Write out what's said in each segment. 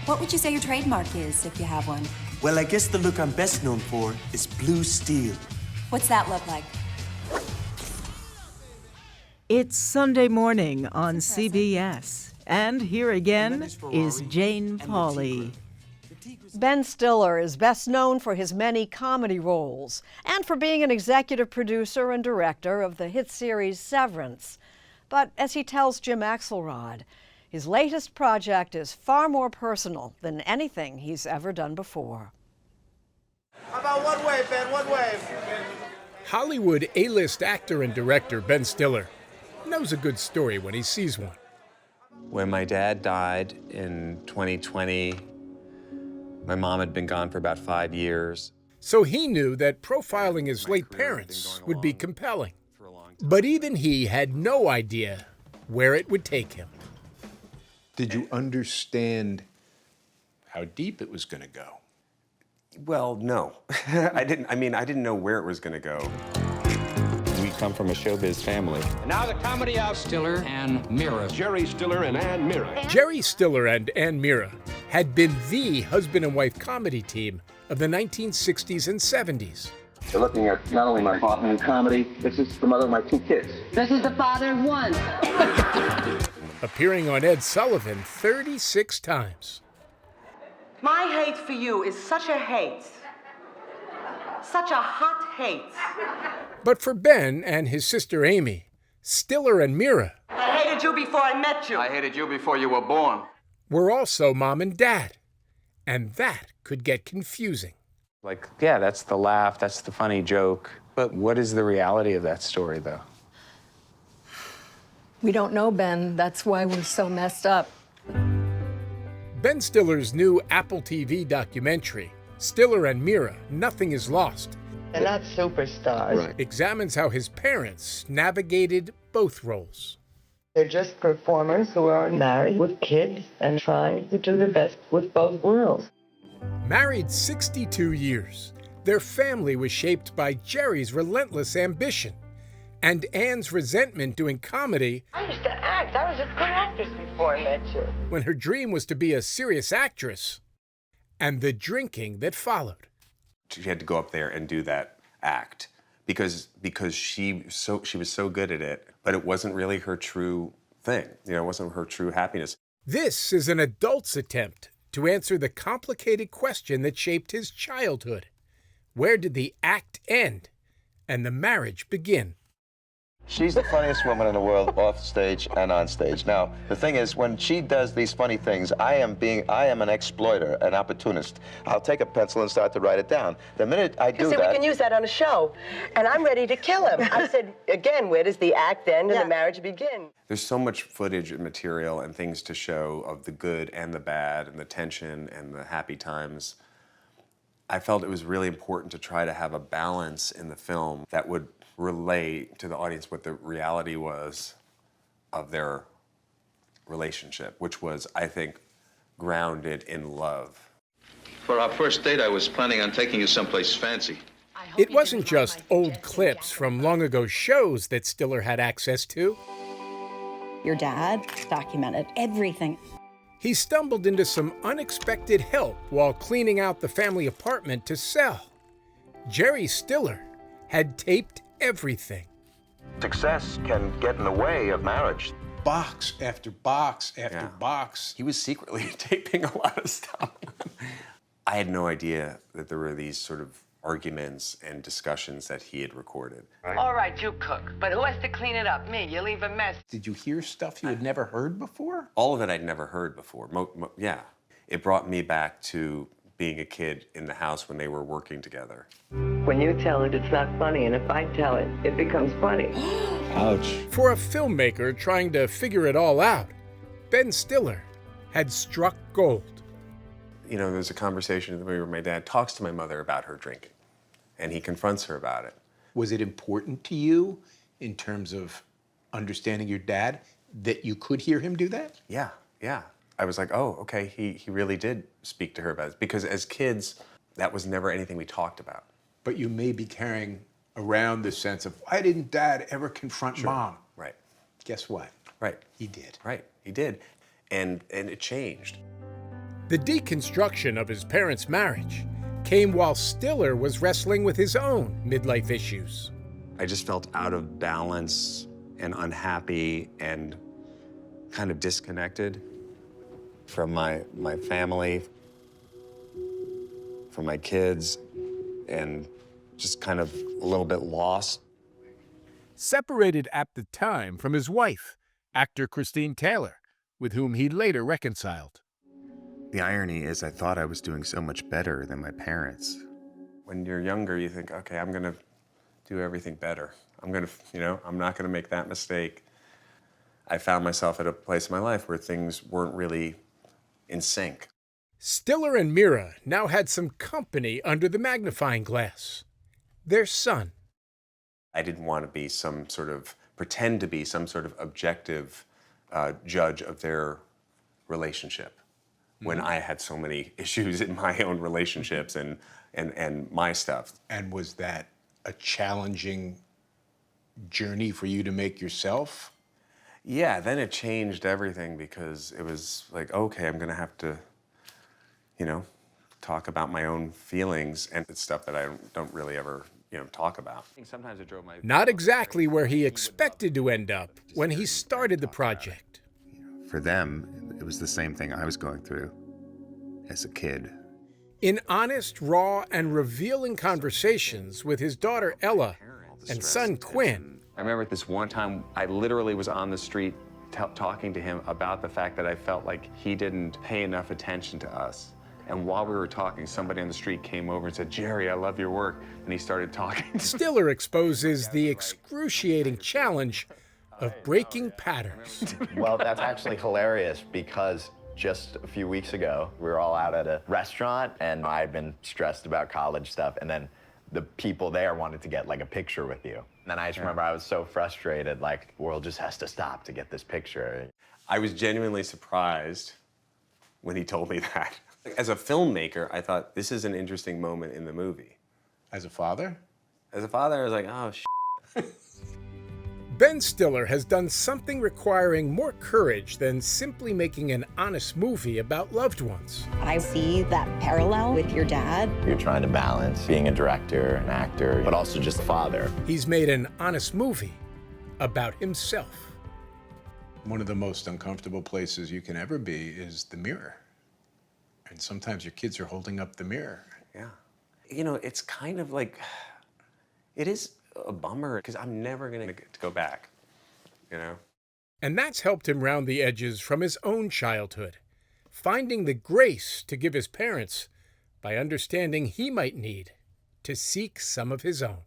What would you say your trademark is, if you have one? Well, I guess the look I'm best known for is blue steel. What's that look like? It's Sunday morning on CBS, and here again is Jane Pauley. Ben Stiller is best known for his many comedy roles and for being an executive producer and director of the hit series Severance. But as he tells Jim Axelrod, his latest project is far more personal than anything he's ever done before. How about one wave, Ben? One wave. Hollywood A-list actor and director Ben Stiller knows a good story when he sees one. When my dad died in 2020, my mom had been gone for about 5 years. So he knew that profiling his late parents would be compelling. But even he had no idea where it would take him. Did you understand how deep it was going to go? Well, no. I didn't know where it was going to go. We come from a showbiz family. And now the comedy of Stiller and Meara. Jerry Stiller and Anne Meara. Jerry Stiller and Anne Meara had been the husband and wife comedy team of the 1960s and 70s. You're looking at not only my partner in comedy, this is the mother of my 2 kids. This is the father of 1. Appearing on Ed Sullivan 36 times. My hate for you is such a hate. Such a hot hate. But for Ben and his sister Amy, Stiller and Meara I hated you before I met you. I hated you before you were born. were also mom and dad. And that could get confusing. Like, yeah, that's the laugh, that's the funny joke. But what is the reality of that story, though? We don't know, Ben. That's why we're so messed up. Ben Stiller's new Apple TV documentary, Stiller and Meara, Nothing is Lost, They're not superstars. examines how his parents navigated both roles. They're just performers who are married with kids and trying to do their best with both worlds. Married 62 years, their family was shaped by Jerry's relentless ambition and Anne's resentment doing comedy. I used to act. I was a good actress before I met you. When her dream was to be a serious actress, and the drinking that followed. She had to go up there and do that act because she was so good at it, but it wasn't really her true thing. You know, it wasn't her true happiness. This is an adult's attempt to answer the complicated question that shaped his childhood. Where did the act end and the marriage begin? She's the funniest woman in the world, off stage and on stage. Now, the thing is, when she does these funny things, I am an exploiter, an opportunist. I'll take a pencil and start to write it down. The minute I do You said that... we can use that on a show, and I'm ready to kill him. I said, again, where does the act end and the marriage begin? There's so much footage and material and things to show of the good and the bad and the tension and the happy times. I felt it was really important to try to have a balance in the film that would relate to the audience what the reality was of their relationship, which was, I think, grounded in love. For our first date, I was planning on taking you someplace fancy. It wasn't just old clips from long ago shows that Stiller had access to. Your dad documented everything. He stumbled into some unexpected help while cleaning out the family apartment to sell. Jerry Stiller had taped everything. Success can get in the way of marriage. Box after box after box. He was secretly taping a lot of stuff. I had no idea that there were these sort of arguments and discussions that he had recorded. All right, you cook, but who has to clean it up? Me. You leave a mess. Did you hear stuff you had never heard before? All of it I'd never heard before. Yeah. It brought me back to being a kid in the house when they were working together. When you tell it, it's not funny, and if I tell it, it becomes funny. Ouch. For a filmmaker trying to figure it all out, Ben Stiller had struck gold. You know, there's a conversation where my dad talks to my mother about her drinking, and he confronts her about it. Was it important to you, in terms of understanding your dad, that you could hear him do that? Yeah. I was like, oh, okay, he really did speak to her about it. Because as kids, that was never anything we talked about. But you may be carrying around the sense of, why didn't Dad ever confront Mom? Right. Guess what? Right. He did. Right, he did. And it changed. The deconstruction of his parents' marriage came while Stiller was wrestling with his own midlife issues. I just felt out of balance and unhappy and kind of disconnected from my family, from my kids, and just kind of a little bit lost. Separated at the time from his wife, actor Christine Taylor, with whom he later reconciled. The irony is I thought I was doing so much better than my parents. When you're younger, you think, okay, I'm gonna do everything better. I'm not gonna make that mistake. I found myself at a place in my life where things weren't really in sync. Stiller and Meara now had some company under the magnifying glass. Their son. I didn't want to be pretend to be some sort of objective judge of their relationship when I had so many issues in my own relationships and my stuff. And was that a challenging journey for you to make yourself? Yeah, then it changed everything because it was like, okay, I'm gonna have to, talk about my own feelings, and it's stuff that I don't really ever, talk about. Sometimes it drove my... Not exactly where he expected to end up when he started the project. For them, it was the same thing I was going through as a kid. In honest, raw, and revealing conversations with his daughter Ella and son Quinn. I remember this one time I literally was on the street talking to him about the fact that I felt like he didn't pay enough attention to us. And while we were talking, somebody on the street came over and said, "Jerry, I love your work." And he started talking. Stiller exposes the excruciating challenge of breaking patterns. Well, that's actually hilarious because just a few weeks ago, we were all out at a restaurant and I'd been stressed about college stuff, and then the people there wanted to get like a picture with you. And then I just remember I was so frustrated, like, the world just has to stop to get this picture. I was genuinely surprised when he told me that. As a filmmaker, I thought, this is an interesting moment in the movie. As a father? As a father, I was like, oh, shit. Ben Stiller has done something requiring more courage than simply making an honest movie about loved ones. I see that parallel with your dad. You're trying to balance being a director, an actor, but also just a father. He's made an honest movie about himself. One of the most uncomfortable places you can ever be is the mirror. And sometimes your kids are holding up the mirror. Yeah. It's kind of like, it is a bummer because I'm never going to go back, And that's helped him round the edges from his own childhood, finding the grace to give his parents by understanding he might need to seek some of his own.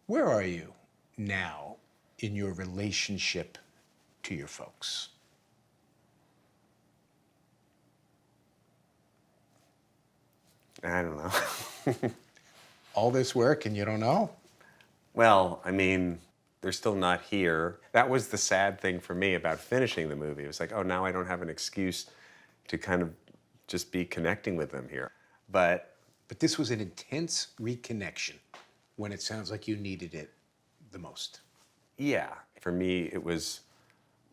Where are you now in your relationship to your folks? I don't know. All this work and you don't know? Well, I mean, they're still not here. That was the sad thing for me about finishing the movie. It was like, oh, now I don't have an excuse to kind of just be connecting with them here. But this was an intense reconnection when it sounds like you needed it the most. Yeah, for me, it was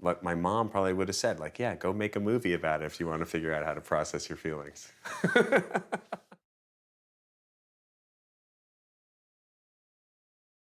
what my mom probably would have said, like, yeah, go make a movie about it if you want to figure out how to process your feelings.